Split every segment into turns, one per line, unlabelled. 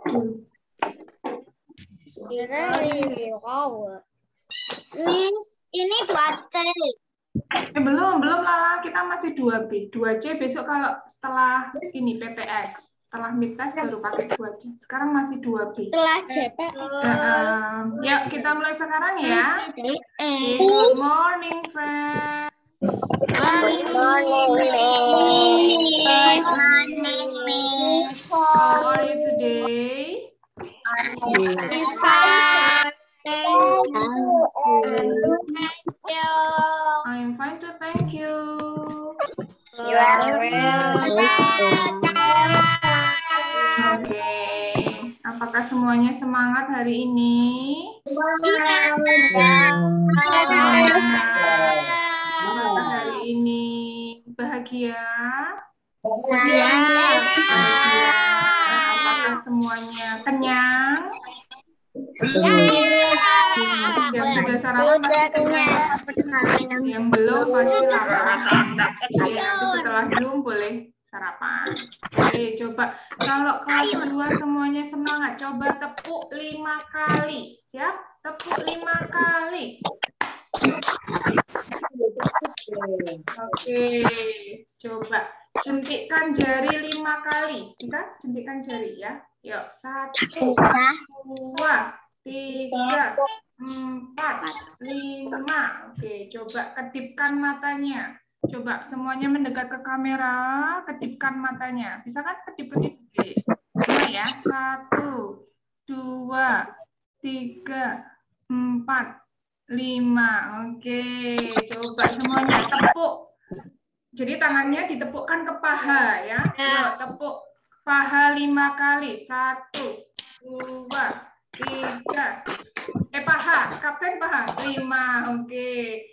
dulu.
Ini 2C.
Belum Lala, kita masih 2B. 2C besok kalau setelah ini PTS. Setelah midtest baru pakai 2C. Sekarang masih 2B.
Setelah JPS.
Yuk, kita mulai sekarang ya. Good morning, friends.
Good morning, Miss.
How are you today?
Fine.
I'm fine too, thank you.
You are
Oke, apakah semuanya semangat hari ini? Apakah hari ini bahagia? Bahagia. Apakah semuanya kenyang? Yang sudah sarapan pasti kenyang. Yang belum pasti lapar. Ya, nanti setelah Zoom boleh sarapan. Oke, coba kalau kelas 2 semuanya semangat. Coba tepuk 5 kali. Siap? Tepuk 5 kali. Oke, coba jentikkan jari 5 kali. Bisa jentikkan jari ya. Yuk, 1, 2, 3, 4, 5. Oke, coba kedipkan matanya. Coba semuanya mendekat ke kamera, kedipkan matanya. Bisa kan kedip-kedip? Oke. Ya, 1, 2, 3, 4, 5. Oke, coba semuanya tepuk. Jadi tangannya ditepukkan ke paha ya. Yuk, tepuk paha 5 kali. 1, 2, 3. Paha, kapten paha. 5. Oke.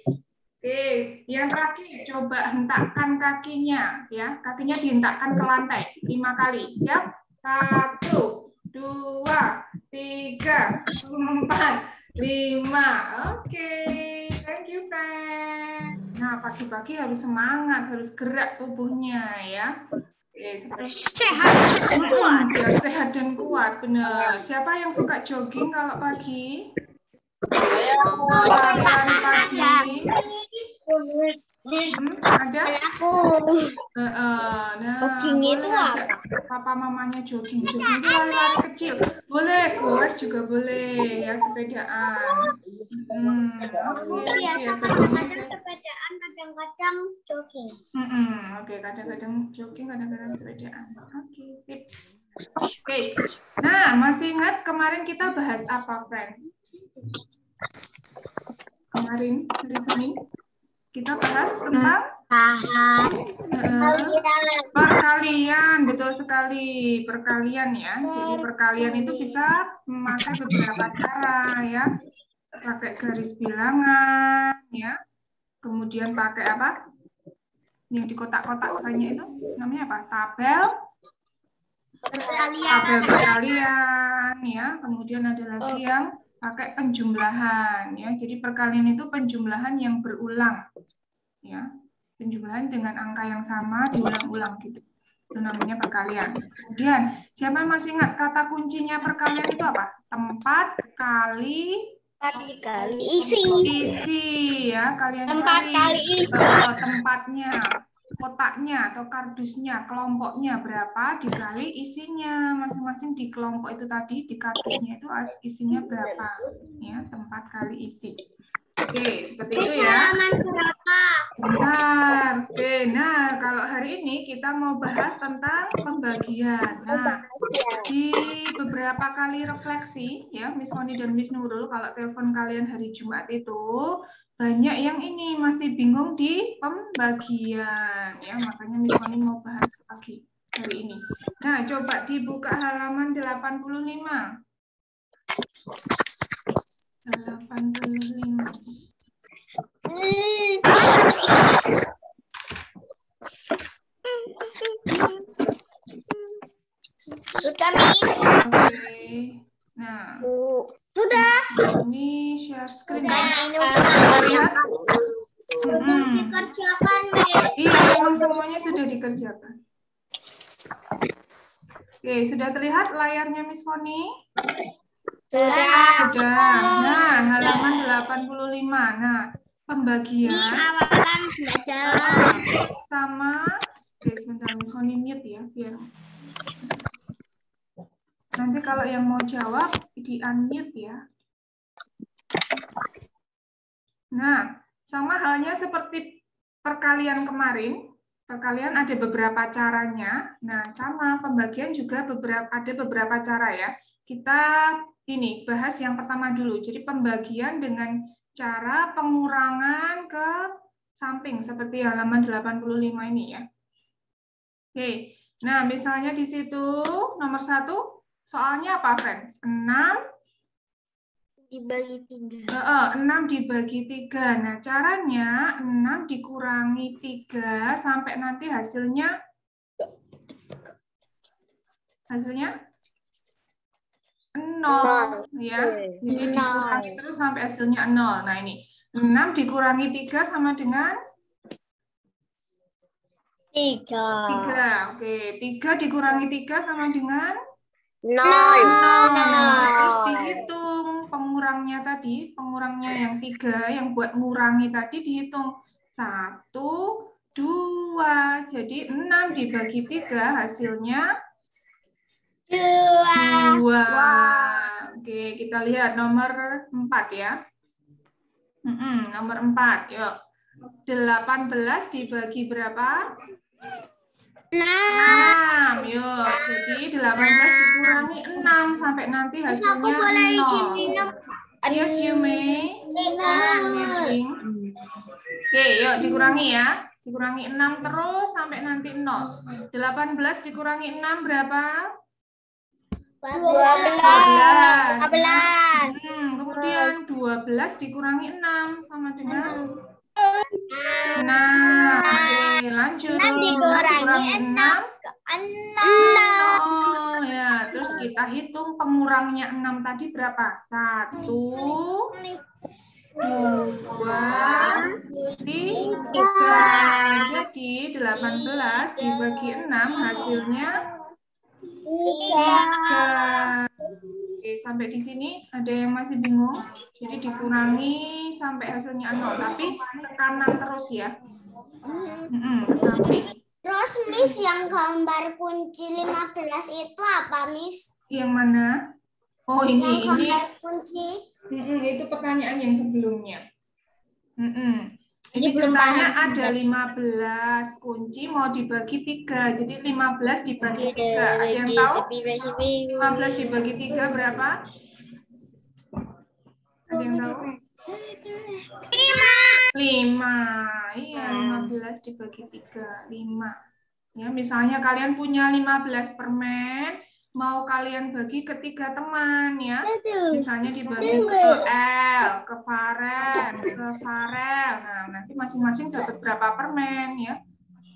Oke, yang terakhir coba hentakkan kakinya ya. Kakinya dihentakkan ke lantai 5 kali. Siap? 1, 2, 3, 4, 5. Oke. Thank you, friends. Nah, pagi-pagi harus semangat, harus gerak tubuhnya ya.
sehat dan kuat.
Biar sehat dan kuat, benar. Siapa yang suka jogging kalau pagi? Lari-lari pagi. Ada? Nah,
Jogging itu
boleh papa mamanya jogging. Jogging itu lari-lari kecil. Boleh, goers juga boleh ya, sepedaan.
Biasa kadang-kadang sepedaan, kadang-kadang jogging.
Oke, kadang-kadang jogging, kadang-kadang sepedaan. Oke, sip. Oke. Nah, masih ingat kemarin kita bahas apa, friends? Kemarin hari Senin kita bahas tentang perkalian, betul sekali, perkalian ya. Jadi perkalian itu bisa memakai beberapa cara ya. Pakai garis bilangan ya. Kemudian pakai apa? Yang di kotak-kotak banyak itu namanya apa? Tabel perkalian ya. Kemudian ada lagi yang pakai penjumlahan ya. Jadi perkalian itu penjumlahan yang berulang ya. Penjumlahan dengan angka yang sama diulang-ulang gitu. Itu namanya perkalian. Kemudian siapa yang masih ingat kata kuncinya perkalian itu apa? Tempat kali
isi.
Isi ya, kalian
Tempat kali isi.
Tempatnya, kotaknya atau kardusnya, kelompoknya berapa dikali isinya masing-masing di kelompok itu tadi, di kardusnya itu isinya berapa ya, tempat kali isi. Oke, seperti itu ya.
Halaman berapa?
Bentar. Oke, nah kalau hari ini kita mau bahas tentang pembagian. Nah, di beberapa kali refleksi ya, Miss Moni dan Miss Nurul, kalau telepon kalian hari Jumat itu banyak yang ini masih bingung di pembagian ya, makanya Miss Moni mau bahas pagi hari ini. Nah, coba dibuka halaman 85. 85.
Sudah, Miss.
Oke. Nah,
sudah.
Ini share screen.
Lihat. Dikerjakan, Miss.
Iya, memang semuanya sudah dikerjakan. Oke, sudah terlihat layarnya Miss Foni?
Sudah.
Nah, halaman 85. Nah, pembagian
Awalan belajar.
sama, oke, sebentar Miss Foni mute ya, biar nanti kalau yang mau jawab di unmute ya. Nah, sama halnya seperti perkalian kemarin. Perkalian ada beberapa caranya. Nah, sama pembagian juga ada beberapa cara ya. Kita ini bahas yang pertama dulu. Jadi pembagian dengan cara pengurangan ke samping seperti halaman 85 ini ya. Oke. Nah, misalnya di situ nomor 1 soalnya apa, friends? 6
dibagi 3.
6 dibagi 3. Nah, caranya 6 dikurangi 3 sampai nanti hasilnya 0 ya. Jadi dikurangi terus sampai hasilnya 0. Nah, ini 6 dikurangi 3 sama dengan 3. Oke, 3 dikurangi 3 sama dengan
0.
Nah, terus dihitung pengurangnya tadi, pengurangnya yang 3, yang buat ngurangi tadi dihitung 1, 2. Jadi 6 dibagi 3 hasilnya 2. Oke, kita lihat nomor 4 ya. Nomor 4, yuk. 18 dibagi berapa? 6. Yuk, jadi 18 dikurangi 6 sampai nanti hasilnya 0. Yes, you may. Oke, yuk dikurangi ya. Dikurangi 6 terus sampai nanti 0. 18 dikurangi 6 berapa? 12. Kemudian 12 dikurangi 6 sama dengan 6. Oke, lanjut.
6 dikurangi 6
Oh ya, terus kita hitung pengurangnya 6 tadi berapa? 1, 2, 3. Jadi 18 dibagi 6 hasilnya 3. Oke, sampai di sini ada yang masih bingung? Jadi dikurangi sampai hasilnya 0, tapi tekanan terus ya. Sampai.
Terus Miss yang gambar kunci 15 itu apa Miss?
Yang mana? Oh, ini.
Yang gambar kunci.
Itu pertanyaan yang sebelumnya. Ini ceritanya ada 15 kunci mau dibagi 3. Jadi 15 dibagi 3. Ada yang tahu? 15 dibagi 3 berapa? Ada yang tahu? 5. Iya, 15 dibagi 3. 5. Ya, misalnya kalian punya 15 permen, mau kalian bagi ke 3 teman ya. Misalnya dibagi ke L, ke Farel, ke Farel. Nah, nanti masing-masing dapat berapa permen ya?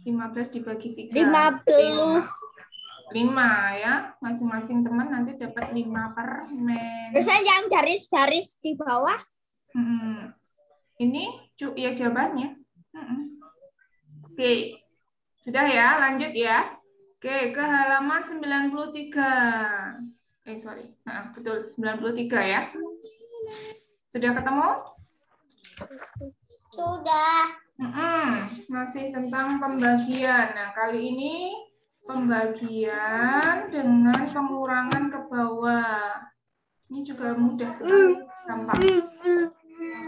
15 dibagi 3.
50.
5 ya. Masing-masing teman nanti dapat 5 permen.
Terus yang garis-garis di bawah?
Ini ya jawabannya. Oke. Sudah ya, lanjut ya. Oke, ke halaman 93. Sorry. Nah, betul, 93 ya. Sudah ketemu?
Sudah.
Masih tentang pembagian. Nah, kali ini pembagian dengan pengurangan ke bawah. Ini juga mudah sekali, gampang.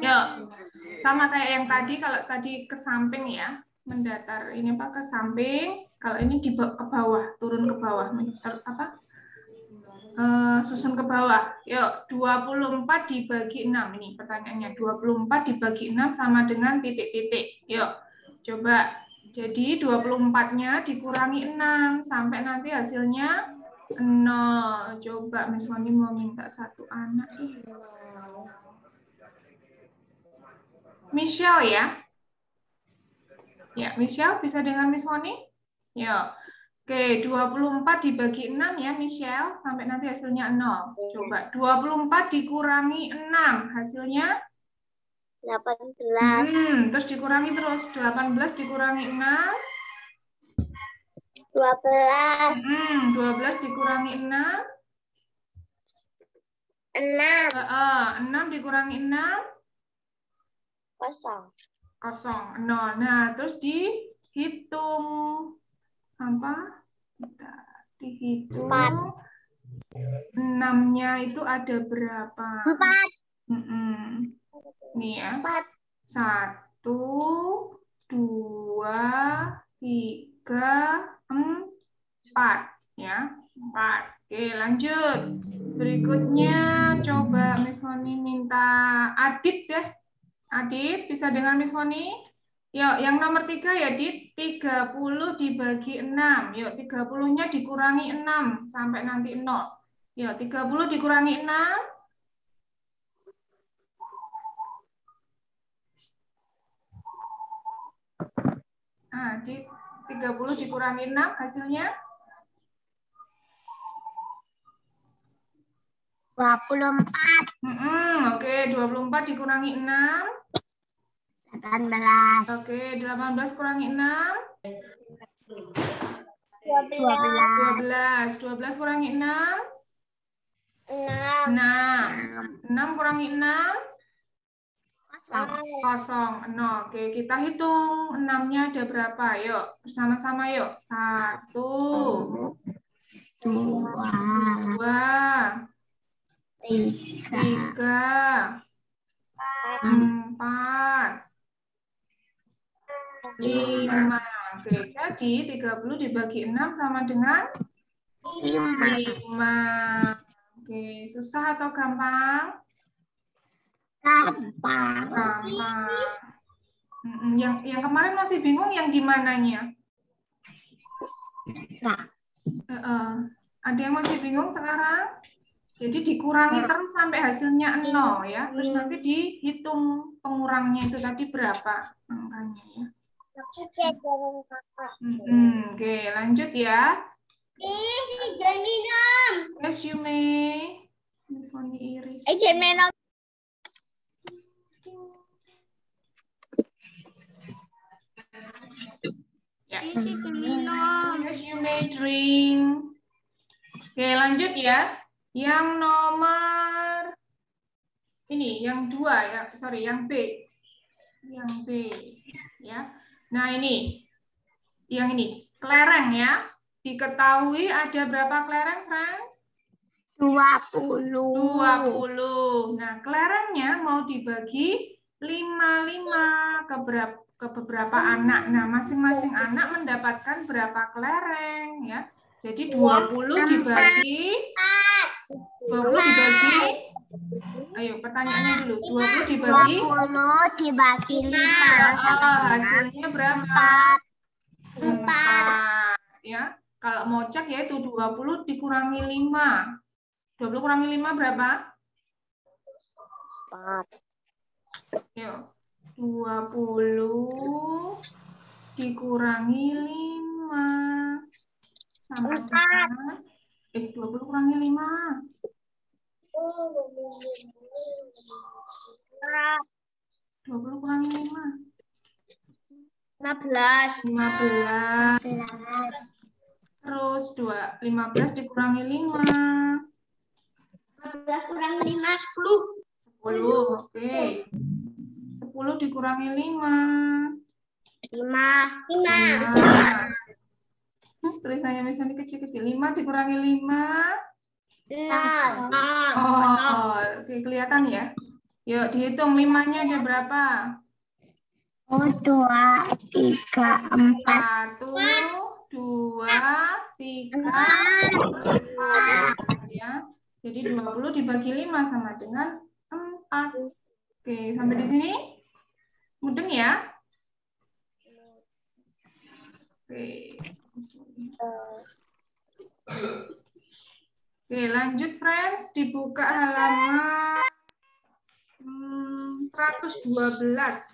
Yuk, sama kayak yang tadi, kalau tadi ke samping ya, mendatar. Ini apa, ke samping. Kalau ini ke bawah, turun ke bawah. Susun ke bawah. Yuk, 24 dibagi 6. Ini pertanyaannya. 24 dibagi 6 sama dengan titik-titik. Yuk, coba. Jadi 24-nya dikurangi 6 sampai nanti hasilnya 0. Coba Miss Moni mau minta satu anak. Michelle ya. Ya, Michelle bisa dengan Miss Moni? Yuk. Oke, 24 dibagi 6 ya, Michelle. Sampai nanti hasilnya 0. Coba, 24 dikurangi 6. Hasilnya?
18.
Terus dikurangi terus. 18 dikurangi 6.
12.
12 dikurangi 6.
6.
6 dikurangi 6.
0.
0. 0. Nah, terus dihitung. Apa? Dihitung. 6-nya itu ada berapa?
4.
Nih ya.
4.
1, 2, 3, 4. Ya, 4. Oke, lanjut. Berikutnya, coba Miss Honi minta Adit deh. Adit, bisa dengar Miss Honi? Yuk, yang nomor 3 ya, Dit. 30 dibagi 6. Yuk, 30-nya dikurangi 6 sampai nanti 0. Yuk, 30 dikurangi 6. Nah, Dit, 30 dikurangi 6 hasilnya?
24.
Oke, 24 dikurangi 6.
18.
Oke, 18 kurangi 6.
12.
12 kurangi 6.
6.
6 kurangi 6. 0. 0. Oke, kita hitung 6-nya ada berapa. Yuk, bersama-sama yuk. 1, 2, 3, 4, 5. Oke, jadi 30 dibagi 6 sama dengan 5. Oke, susah atau gampang?
Gampang.
Gampang. Yang kemarin masih bingung yang gimananya? Ada yang masih bingung sekarang? Jadi dikurangi terus sampai hasilnya 0 ya. Terus nanti dihitung pengurangnya itu tadi berapa angkanya ya. Oke, lanjut ya. Yes, you may. Miss Honi Iris. Ya. Yes, you may drink. Oke, lanjut ya. Yang nomor ini, yang 2 ya. Sorry, yang B. Yang B ya. Nah, ini. Yang ini, kelereng ya. Diketahui ada berapa kelereng, friends? 20. Nah, kelerengnya mau dibagi 5 ke beberapa anak. Nah, masing-masing anak mendapatkan berapa kelereng ya. Jadi 20 dibagi 20 dibagi. Ayo, pertanyaannya dulu. 20 dibagi 5. Hasilnya berapa? 4 ya. Kalau mau cek yaitu 20 dikurangi 5. 20 kurangi 5 berapa? 4. Yuk. 20 dikurangi 5 sama dengan 20 kurangi 5. 20 kurangi 5.
15.
Terus 15 dikurangi 5.
15 kurangi 5,
10. Oke. 10 dikurangi 5.
5.
Tulisannya misalnya kecil-kecil. 5 dikurangi 5.
6.
Oh, oke, kelihatan ya. Yuk, dihitung 5-nya ada berapa?
2, 3, 4.
1, 2, 3, 4. Ya. Jadi 20 dibagi 5 sama dengan 4. Oke, sampai di sini? Mudeng ya? Oke. Oke, lanjut friends. Dibuka halaman 112.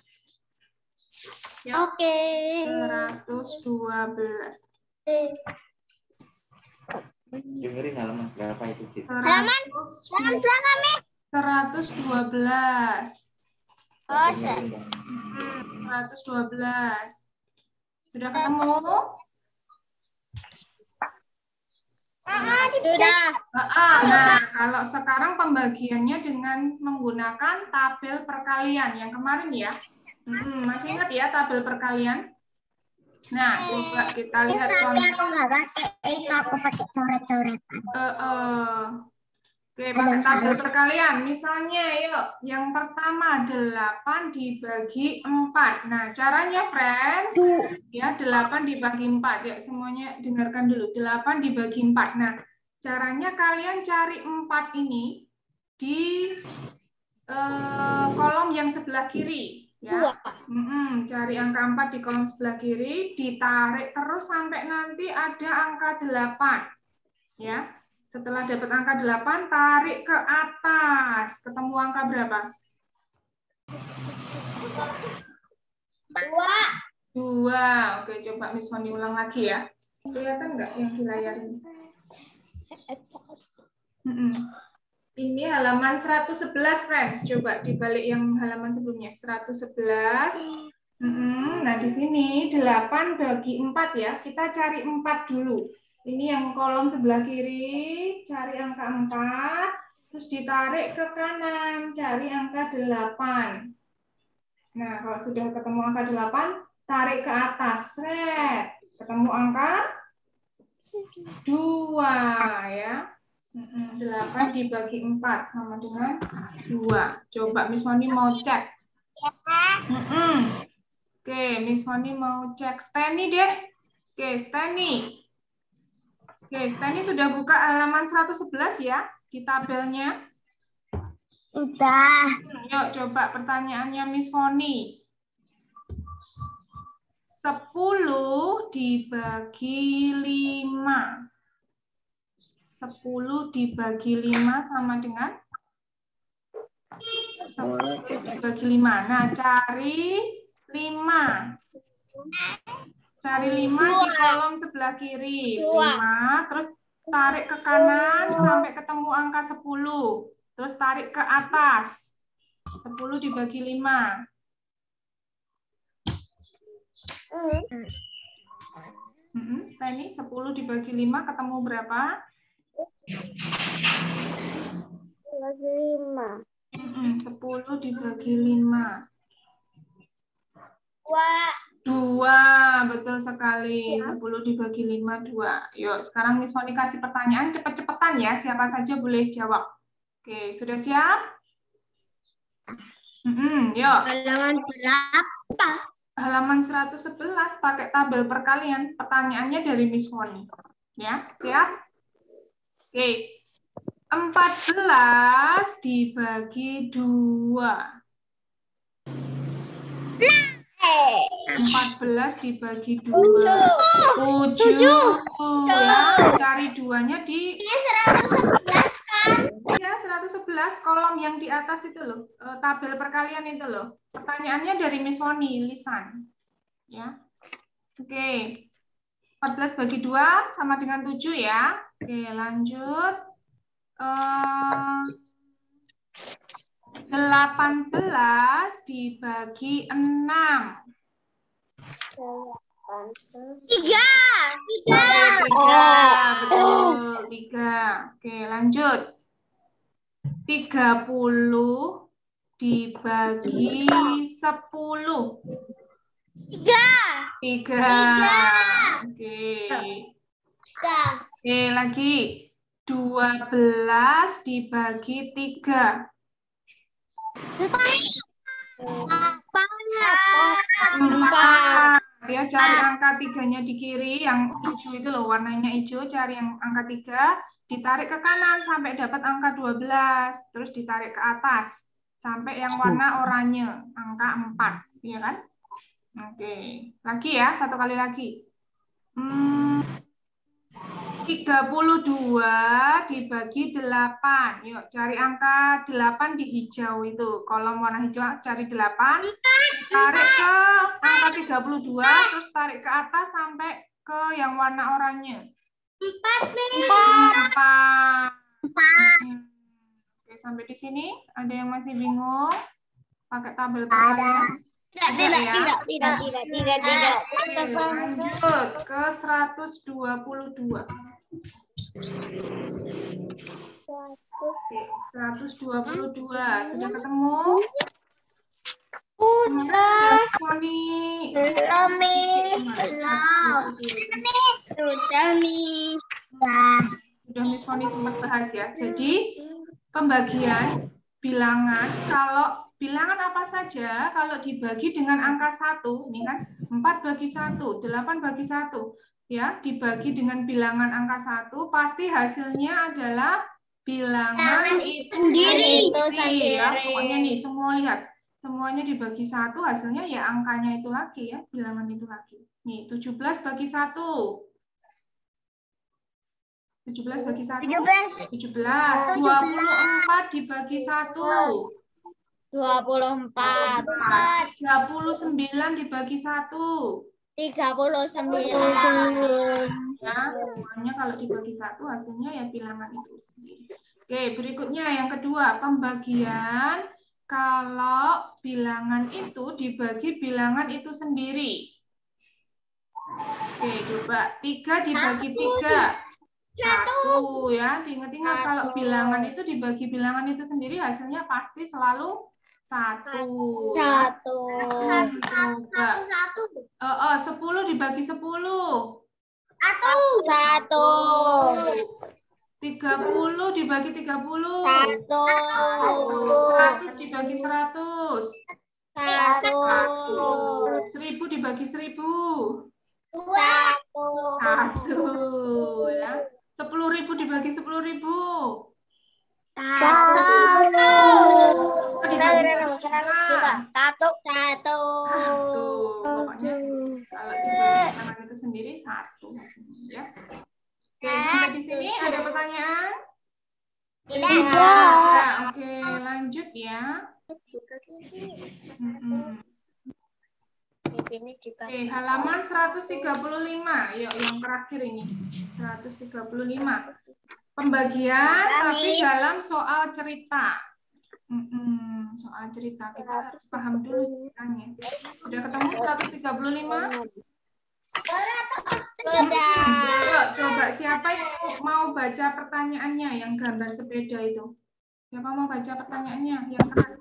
Ya.
Oke.
112.
Dengerin halaman berapa itu?
Halaman
112. 112. Sudah ketemu?
Sudah.
Nah, kalau sekarang pembagiannya dengan menggunakan tabel perkalian yang kemarin ya. Masih ingat ya tabel perkalian? Nah, coba kita lihat
Tapi aku
contoh.
nggak pakai itu, aku pakai coret-coretan.
Oke, pakai tabel perkalian. Misalnya, yuk, yang pertama 8 dibagi 4. Nah, caranya, friends, ya 8 dibagi 4. Ya, semuanya dengarkan dulu. 8 dibagi 4. Nah, caranya kalian cari 4 ini di kolom yang sebelah kiri. Ya. Cari angka 4 di kolom sebelah kiri, ditarik terus sampai nanti ada angka 8. Ya. Setelah dapat angka 8, tarik ke atas. Ketemu angka berapa? 2. Oke, coba Miss Moni ulang lagi ya. Kelihatan nggak yang di layar ini? Ini halaman 111, friends. Coba dibalik yang halaman sebelumnya. 111. Nah, di sini 8 bagi 4 ya. Kita cari 4 dulu. Ini yang kolom sebelah kiri, cari angka 4, terus ditarik ke kanan, cari angka 8. Nah, kalau sudah ketemu angka 8, tarik ke atas. Ketemu angka 2 ya. 8 dibagi 4 sama dengan 2. Coba Miss Moni mau cek. Oke, Miss Moni mau cek Steny deh. Oke, Steny. Oke, Steny sudah buka halaman 111 ya di tabelnya.
Udah.
Yuk, coba pertanyaannya Miss Moni. 10 dibagi 5. 10 dibagi 5 sama dengan 10 dibagi 5. Nah, cari 5. Cari 5 di kolom sebelah kiri. 5, terus tarik ke kanan sampai ketemu angka 10. Terus tarik ke atas. 10 dibagi 5. Ini 10 dibagi 5 ketemu berapa? 10 dibagi 5. 2, betul sekali. 10 dibagi 5, 2. Yuk, sekarang Miss Moni kasih pertanyaan cepet-cepetan ya. Siapa saja boleh jawab. Oke, sudah siap? Yuk.
Halaman berapa?
Halaman 111 pakai tabel perkalian. Pertanyaannya dari Miss Moni. Ya, siap? Oke. 14 dibagi 2. 14 dibagi 2. 7. Ya, cari 2-nya di
111 kan?
Ya, 111 kolom yang di atas itu loh. Tabel perkalian itu loh. Pertanyaannya dari Miss Moni, Lisan. Ya. Oke. 14 bagi 2 sama dengan 7 ya. Oke, lanjut. 18 dibagi 6.
3.
Betul, 3. Oke, lanjut. 30 dibagi 10. 3. Oke, lagi. 12 dibagi 3. 4. Ya, cari angka 3-nya di kiri, yang hijau itu loh, warnanya hijau, cari yang angka 3, ditarik ke kanan sampai dapat angka 12, terus ditarik ke atas sampai yang warna oranye, angka 4, ya kan? Oke, lagi ya, satu kali lagi. 32 dibagi 8. Yuk, cari angka 8 di hijau itu. Kolom warna hijau, cari 8. Tarik ke angka 32, terus tarik ke atas sampai ke yang warna oranye. 4. Oke, sampai di sini. Ada yang masih bingung? Pakai tabel perkalian? Tidak. Lanjut ke 122. Oke, 122. Sudah ketemu?
Usah.
Sony.
Belum, Miss. Belum. Sudah, Miss.
Sudah Miss Sony sempat bahas ya. Jadi pembagian bilangan, kalau bilangan apa saja kalau dibagi dengan angka 1, ini kan 4 bagi 1, 8 bagi 1, ya, dibagi dengan bilangan angka 1, pasti hasilnya adalah bilangan itu sendiri. Ya, pokoknya nih, semua lihat. Semuanya dibagi 1, hasilnya ya angkanya itu lagi ya, bilangan itu lagi. Nih, 17 bagi 1. 17 bagi 1. 17. 24 dibagi 1.
24.
39 dibagi 1.
39.
Ya, semuanya kalau dibagi 1 hasilnya ya bilangan itu sendiri. Oke, berikutnya yang kedua, pembagian kalau bilangan itu dibagi bilangan itu sendiri. Oke, coba 3 dibagi 3. 1 ya, diingat-ingat kalau bilangan itu dibagi bilangan itu sendiri hasilnya pasti selalu 1.
1.
Coba 10 dibagi 10.
1.
30 dibagi 30. 100 dibagi 100.
1.
1000 dibagi 1000.
1.
1 ya. 10.000 dibagi 10.000.
1.
Pokoknya kalau dibagi bilangan itu sendiri 1 ya. Oke, sampai di sini ada pertanyaan?
Tidak.
Oke, lanjut ya. Oke, halaman 135. Yuk, yang terakhir ini. 135. Pembagian tapi dalam soal cerita. Soal cerita kita harus paham dulu ceritanya. Sudah ketemu 135? Yuk, coba siapa yang mau baca pertanyaannya yang gambar sepeda itu? Siapa mau baca pertanyaannya yang keras?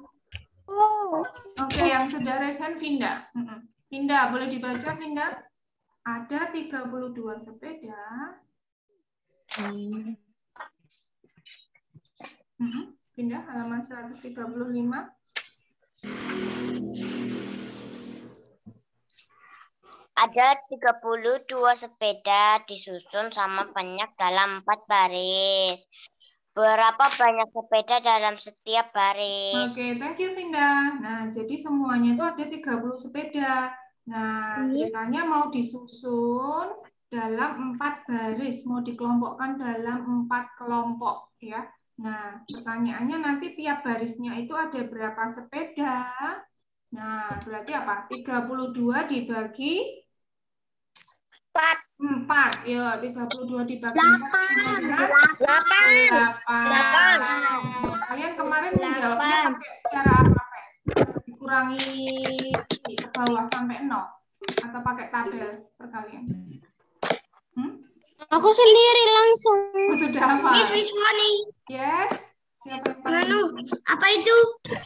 Oke, yang sudah raise hand Vinda. Vinda, boleh dibaca Vinda? Ada 32 sepeda. Vinda, halaman 135.
Ada 32 sepeda disusun sama banyak dalam 4 baris. Berapa banyak sepeda dalam setiap baris?
Oke, thank you Vinda. Nah, jadi semuanya itu ada 30 sepeda. Nah, ceritanya mau disusun dalam 4 baris, mau dikelompokkan dalam 4 kelompok ya. Nah, pertanyaannya nanti tiap barisnya itu ada berapa sepeda? Nah, berarti apa? 32 dibagi 4. Ya, 32 dibagi 4. 8. Kalian kemarin menjawabnya pakai cara apa? Dikurangi ke bawah sampai 0 atau pakai tabel perkalian?
Aku sendiri langsung.
Sudah apa?
Miss Foni.
Yes.
Apa itu?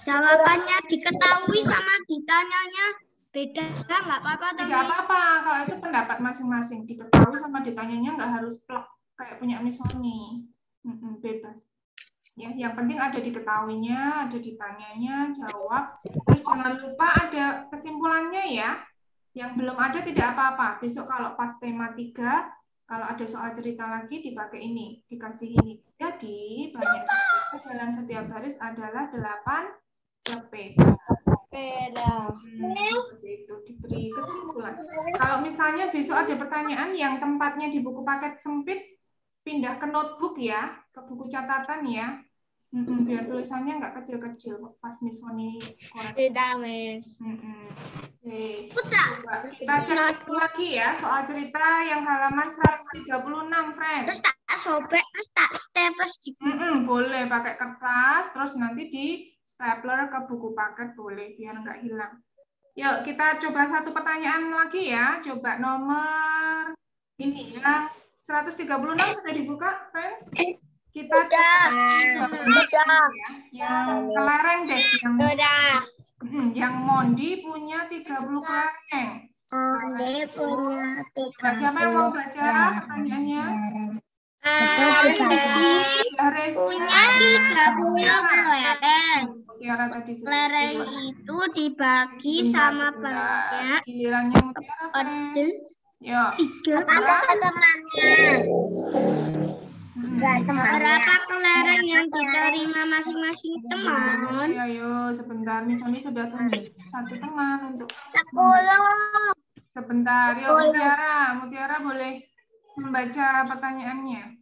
Jawabannya diketahui sama ditanyanya beda, nggak apa-apa.
Tidak apa-apa, kalau itu pendapat masing-masing. Diketahui sama ditanyanya nggak harus plek kayak punya Miss Sony. Bebas. Ya, yang penting ada diketahuinya, ada ditanyanya, jawab. Terus jangan lupa ada kesimpulannya ya. Yang belum ada tidak apa-apa. Besok kalau pas tema 3, kalau ada soal cerita lagi dipakai ini, dikasih ini. Jadi banyak sepeda dalam setiap baris adalah 8 sepeda. Itu diberi kesimpulan. Kalau misalnya besok ada pertanyaan yang tempatnya di buku paket sempit, pindah ke notebook ya, ke buku catatan ya. Biar tulisannya nggak kecil-kecil pas Miss Moni koreksi. Kita cek lagi ya soal cerita yang halaman 136, friends.
Terus tak sobek, terus tak staples di
boleh pakai kertas, terus nanti di stapler ke buku paket boleh biar nggak hilang. Yuk kita coba satu pertanyaan lagi ya. Coba nomor ini ya 136 sudah dibuka, friends? Kita cek yang kelereng deh, yang Mondi punya 30 kelereng. Siapa yang mau baca pertanyaannya?
Punya 30 kelereng.
Mutiara tadi
Kelereng itu dibagi sama banyak.
Gilirannya Mutiara, friends. Yuk.
3 temannya. Berapa kelereng yang diterima masing-masing teman?
Ayo, sebentar. Misalnya sudah tunjuk satu teman untuk
10.
sebentar. Yuk, Mutiara boleh membaca pertanyaannya.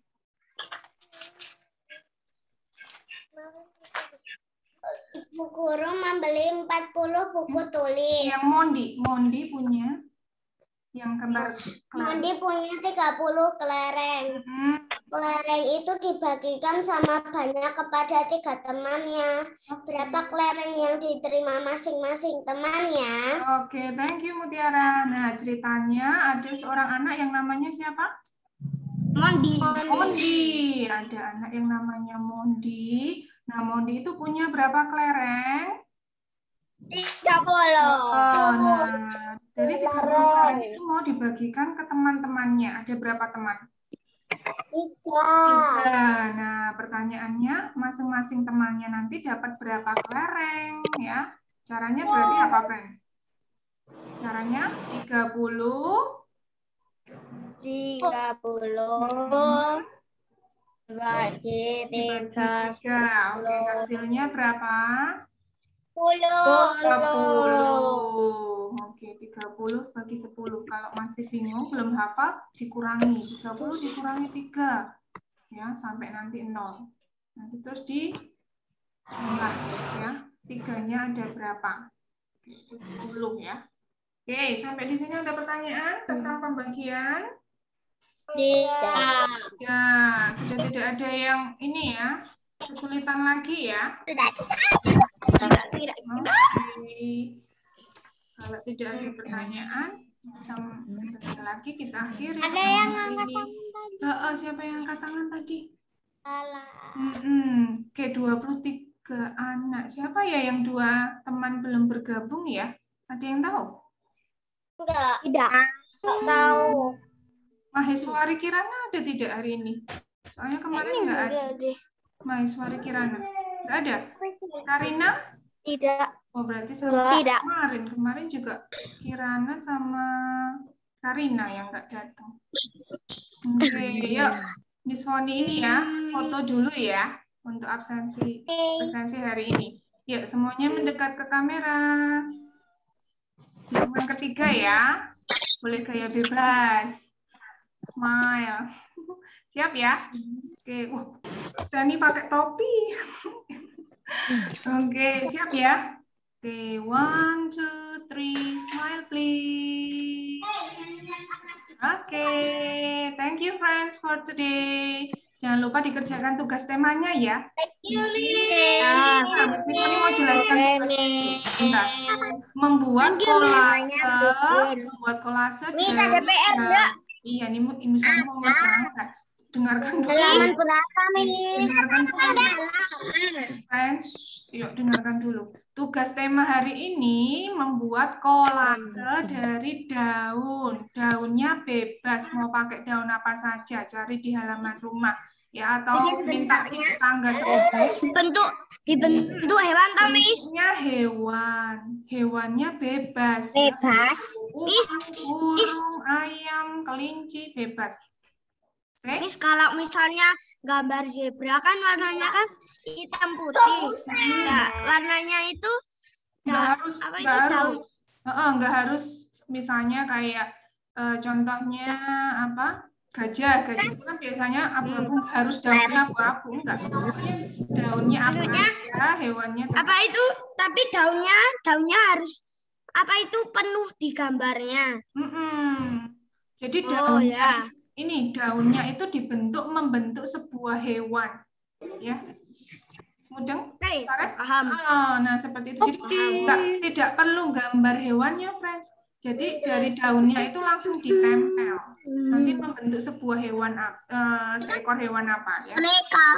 Ibu guru membeli 40 buku tulis.
Yang Mondi punya yang kembar.
Mondi punya 30 kelereng. Kelereng itu dibagikan sama banyak kepada 3 temannya. Berapa kelereng yang diterima masing-masing temannya?
Oke, thank you Mutiara. Nah, ceritanya ada seorang anak yang namanya siapa?
Mondi.
Ada anak yang namanya Mondi. Nah, Mondi itu punya berapa kelereng?
30.
Nah, dari 30 kelereng itu mau dibagikan ke teman-temannya. Ada berapa teman? 3. Nah, pertanyaannya masing-masing temannya nanti dapat berapa kelereng ya? Caranya berarti apa, friends? Caranya 30
bagi 3.
Oke, hasilnya berapa?
10.
30. Oke, 30 bagi 10. Kalau masih bingung, belum hafal, dikurangi. 30 dikurangi 3. Ya, sampai nanti 0. Nanti terus di ya. 3-nya ada berapa? 10 ya. Oke, sampai di sini ada pertanyaan tentang pembagian?
Tidak.
Ya, sudah tidak ada yang ini ya, kesulitan lagi ya.
Tidak.
Oke. Kalau tidak ada pertanyaan, sebentar lagi kita akhiri.
Ada yang angkat tangan.
Siapa yang angkat tangan tadi?
Salah.
Oke, 23 anak. Siapa ya yang 2 teman belum bergabung ya? Ada yang tahu?
Enggak. Tidak. Enggak tahu.
Maheswari Kirana ada tidak hari ini? Soalnya kemarin nggak ada. Maheswari Kirana. Nggak ada? Karina?
Tidak.
Oh, berarti
Tidak.
Kemarin juga Kirana sama Karina yang nggak datang. Oke, yuk. Miss Foni ini ya, foto dulu ya untuk absensi hari ini. Yuk, semuanya mendekat ke kamera. Yang ketiga ya, boleh gaya bebas. Smile. Siap ya? Oke, Dani pakai topi. Oke, siap ya? Oke, 1, 2, 3, smile please. Oke, thank you friends for today. Jangan lupa dikerjakan tugas temanya ya.
Thank you,
Miss Foni mau jelaskan tugasnya. Membuat kolase.
Miss ada PR enggak?
Iya, ini Miss Foni mau ngerjakan. Dengarkan dulu. Friends, yuk dengarkan dulu. Tugas tema hari ini membuat kolase dari daun. Daunnya bebas, mau pakai daun apa saja, cari di halaman rumah. Ya, atau minta di tetangga.
Dibentuk hewan, Miss.
Hewan. Hewannya bebas.
Bebas.
Burung, ayam, kelinci, bebas. Okay.
Miss, kalau misalnya gambar zebra kan warnanya kan hitam putih. Nah, warnanya itu daun.
Nggak harus misalnya kayak contohnya apa? Gajah itu kan biasanya abu-abu, harus daunnya abu-abu, enggak. Daunnya apa aja, hewannya.
Apa itu? Tapi daunnya harus apa itu penuh di gambarnya.
Jadi daunnya ini daunnya itu membentuk sebuah hewan, ya. Mudeng?
Paham.
Nah seperti itu. Jadi tidak perlu gambar hewannya, friends. Jadi dari daunnya itu langsung ditempel. Nanti membentuk sebuah hewan, seekor hewan apa ya?
Mereka.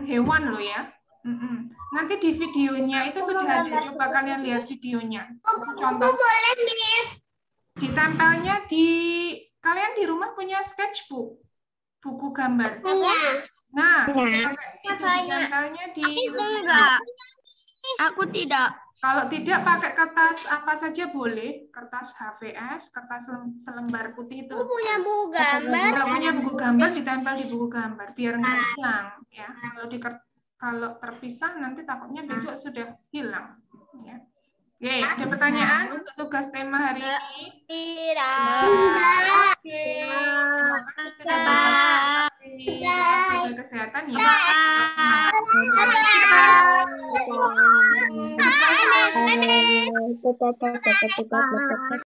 Hewan loh ya. Nanti di videonya itu sudah ada. Coba kalian lihat videonya. Contoh.
Boleh, Miss.
Ditempelnya di, kalian di rumah punya sketchbook, buku gambar.
Iya.
Nah, ditempelnya di.
Enggak. Aku tidak.
Kalau tidak pakai kertas apa saja boleh, kertas HVS, kertas selembar putih itu.
Aku punya buku gambar.
Kalau punya buku gambar ditempel di buku gambar biar nggak hilang ya. Kalau terpisah nanti takutnya besok sudah hilang. Ya. Oke, ada pertanyaan untuk tugas tema hari ini?
Tidak.
Oke. Jaga kesehatan ya.
Bye.